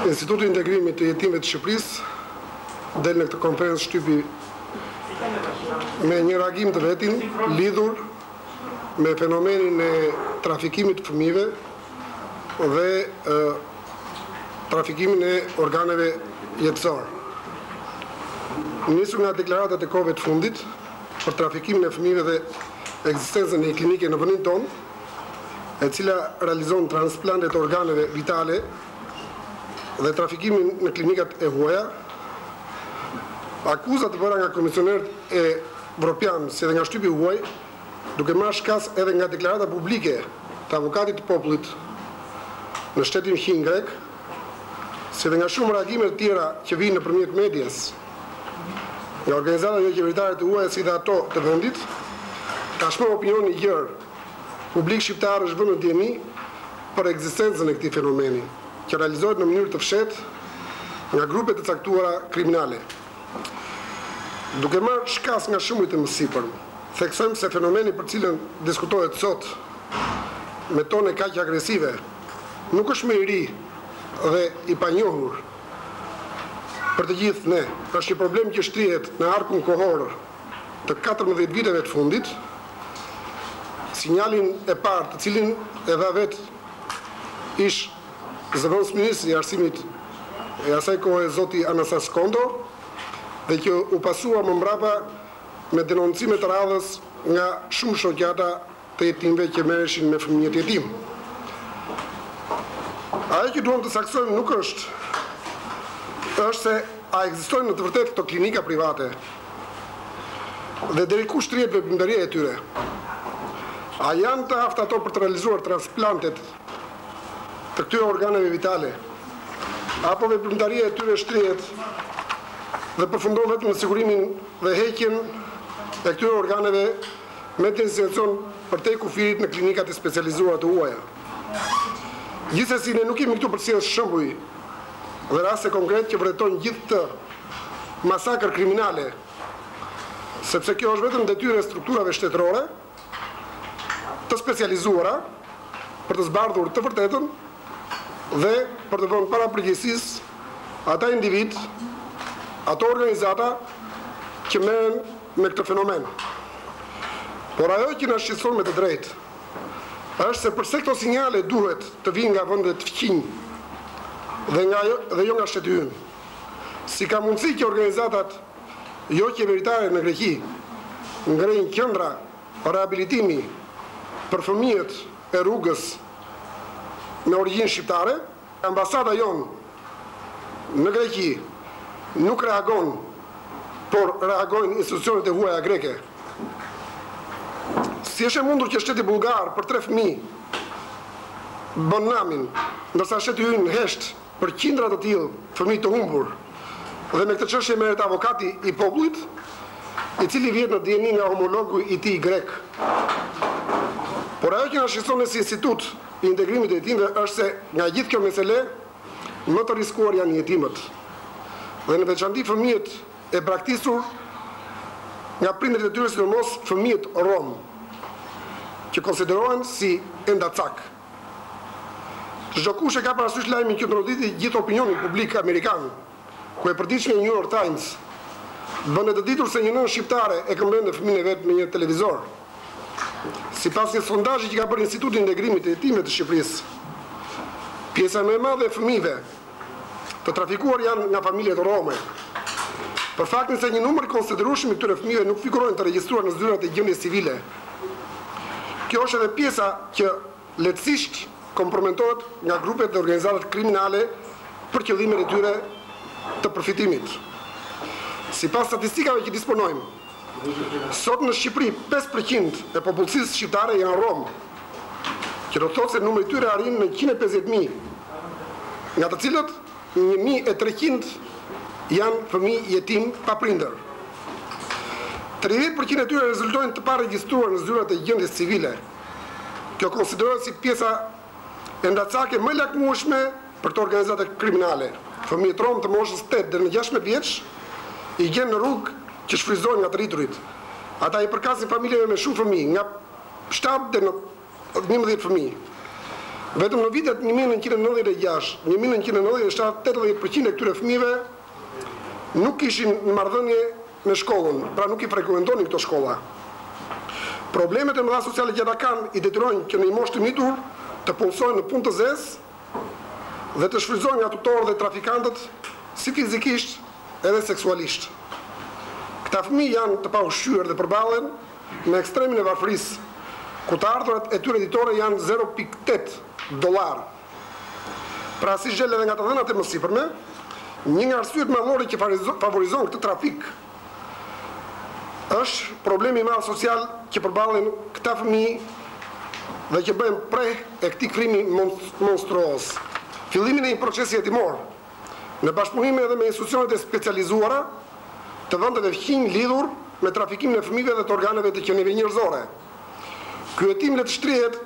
Instituti i Integrimit të Jetimëve të Shqipërisë del në këtë konferencë shtypi me një reagim të vetin lidhur me fenomenin e trafikimit të fëmijëve dhe trafikimin e organeve jetësore. Nisur nga deklaratat e kohëve të fundit për trafikimin e fëmijëve dhe ekzistencën e klinike në vendin tonë, e cila realizon transplantet e organeve vitale dhe trafikimin në klinikat e huaja, akuzat të bëra nga komisionerët e Evropian si edhe nga shtypi huaj, duke marrë shkas edhe nga deklarata publike të avokatit të popullit në shtetin Hin grek, si edhe nga shumë reagime të tjera që vinë nëpërmjet medias, nga organizatat jo qeveritare të huaja si dhe ato të vendit, tashmë opinioni i gjerë publik shqiptar është vënë në dieni për ekzistencën e këtij fenomeni, që realizohet në mënyrë të fshehtë nga grupe të caktuara kriminale. Duke marrë shkas nga shumërit e mësipër, theksojmë se fenomeni për cilën diskutohet sot me tone kaq agresive nuk është më i ri dhe i panjohur për të gjithë ne. Është një problem që shtrihet në arkun kohor të 14 viteve të fundit. Sinjalin e parë, të cilin e dha vetë ish zëvendës ministri i arsimit e asaj kohe zoti Anastas Kondo, dhe që u pasua më mbrapa me denoncime të radhës nga shumë shoqata të jetimëve që merreshin me fëmijët jetim. Ajo që duam të saksojmë nuk është se a ekzistojnë në të vërtetë këto klinika private dhe deri ku shtrihet veprimtaria e tyre. A janë të aftë ato për të realizuar transplantet të këtyre organeve vitale, apo veprimtaria e tyre shtrihet dhe përfundon vetëm në sigurimin dhe heqjen e këtyre organeve me destinacion përtej kufirit në klinikat e specializuara të huaja. Gjithsesi, ne nuk jemi këtu për të sjellë shembuj dhe raste konkret që vërtetojnë gjithë të masakër kriminale, sepse kjo është vetëm detyrë e strukturave shtetërore të specializuara për të zbardhur të vërtetën dhe për të vënë para përgjegjësisë ata individ, ato organizata që merren me këtë fenomen. Por ajo që na shqetëson me të drejtë është se përse këto sinjale duhet të vinë nga vende të fqinj dhe jo nga shteti ynë. Si ka mundësi që organizatat jo qeveritare në Greqi ngrejnë qendra rehabilitimi për fëmijët e rrugës me origjinë shqiptare, ambasada jonë në Greqi nuk reagon, por reagojnë institucionet e huaja greke. Si është e mundur që shteti bullgar për 3 fëmijë bën namin, ndërsa shteti ynë hesht për qindra të tillë fëmijë të humbur, dhe me këtë çështje merret avokati i popullit, i cili vjet në dieni nga homologu i tij grek. Por ajo që na shqetëson si institut i integrimit të jetimëve është se nga gjithë kjo mesele më të riskuar janë jetimët. Dhe në veçanti fëmijët e braktisur nga prindërit e tyre, sidomos fëmijët rom, që konsiderohen si endacak. Çdo kush e ka parasysh lajmin që ndrodhiti gjithë opinionin publik amerikan, ku e përditshme New York Times bën të ditur se një nën shqiptare e këmbën fëmijën e vet me një televizor. Sipas një sondazhi që ka bërë Instituti i Integrimit të Jetimëve të Shqipërisë, pjesa më e madhe e fëmijëve të trafikuar janë nga familjet rome. Për faktin se një numër i konsiderueshëm i këtyre fëmijëve nuk figurojnë të regjistruar në zyrat e gjendjes civile. Kjo është edhe pjesa që lehtësisht kompromentohet nga grupet dhe organizatat kriminale për qëllimet e tyre të përfitimit. Sipas statistikave që disponojmë, sot në Shqipëri 5% e popullsisë shqiptare janë rom, që do të thotë se numri i tyre arrin në 150.000, nga të cilët 1.300 janë fëmijë jetim pa prindër. 30% e tyre rezultojnë të paregjistruar në zyrat e gjendjes civile. Kjo konsiderohet si pjesa endacake më lakmueshme për këto organizata kriminale. Fëmijët rom të moshës 8 deri në 16 vjeç i gjen në rrugë që shfryzojnë nga të rriturit. Ata i përkasin familjeve me shumë fëmijë, nga 7 deri në 11 fëmijë. Vetëm në vitet 1996, 1997, 80% e këtyre fëmijëve nuk kishin marrëdhënie me shkollën, pra nuk i frekuentonin këto shkolla. Problemet e mëdha sociale që ata kanë i detyrojnë që në një moshë të mitur të punësojnë në punë të zezë dhe të shfrytëzojnë nga tutorët dhe trafikantët si fizikisht edhe seksualisht. Këta fëmijë janë të paushqyer dhe përballen me ekstremin e varfërisë, ku të ardhurat e tyre ditore janë $0.8. Pra si zgjel edhe nga të dhënat e mësipërme, një nga arsyet madhore që favorizon këtë trafik është problemi i madh social që përballen këta fëmijë dhe që bëjnë prej e këtij krimi monstruoz. Fillimin e një procesi hetimor, në bashkëpunim edhe me institucionet e specializuara të vendeve fqinj lidhur me trafikimin e fëmijëve dhe të organeve të qenieve njerëzore. Ky hetim le të shtrihet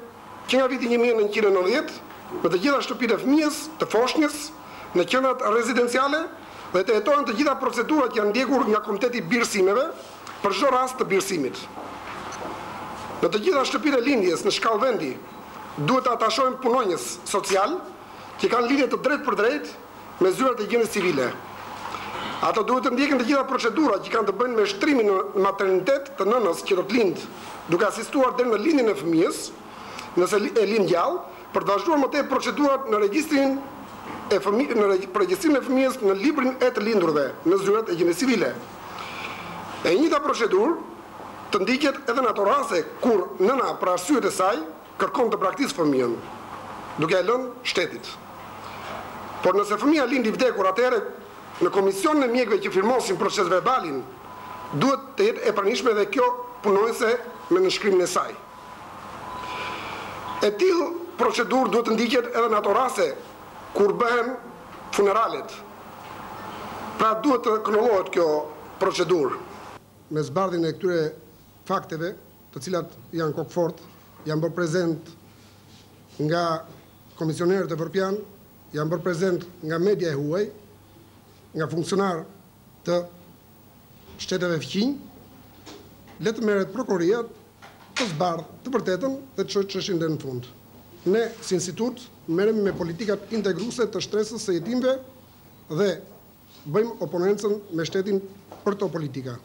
që nga viti 1990 në të gjitha shtëpitë e fëmijës, të foshnjës, në qendrat rezidenciale dhe të hetohen të gjitha procedurat që janë ndjekur nga Komiteti i Birësimeve për çdo rast të birësimit. Në të gjitha shtëpitë e lindjes në shkallë vendi duhet të atashojnë punonjës social që kanë lidhje të drejtë për drejtë me zyrat e gjendjes civile. Ato duhet të ndjekin të gjitha procedurat që kanë të bëjnë me shtrimin në maternitet të nënës që do të lindë, duke asistuar deri në lindjen e fëmijës, nëse e lind gjallë, për të vazhduar më tej procedurat në regjistrimin e fëmijës në librin e të lindurve në zyrat e gjendjes civile. E njëjta procedurë të ndiqet edhe në ato raste kur nëna për arsyet e saj kërkon të braktisë fëmijën, duke e lënë shtetit. Por nëse fëmija lind i vdekur, atëherë në komisionin e mjekëve që firmosin proces verbalin, duhet të jetë e pranishme dhe kjo punonjëse me nënshkrimin e saj. E tillë procedurë duhet të ndiqet edhe në ato raste kur bëhen funeralet. Pra duhet të kronolohet kjo procedurë. Me zbardhjen e këtyre fakteve, të cilat janë kokfort, janë bërë prezent nga komisionerët evropian, janë bërë prezent nga media e huaj, nga funksionar të shteteve fqinj, le të merret prokuroria të zbardh të vërtetën dhe të çojë çështjen deri në fund. Ne si institut merremi me politikat integruese të shtresës së jetimëve dhe bëjmë oponencën me shtetin për këto politika.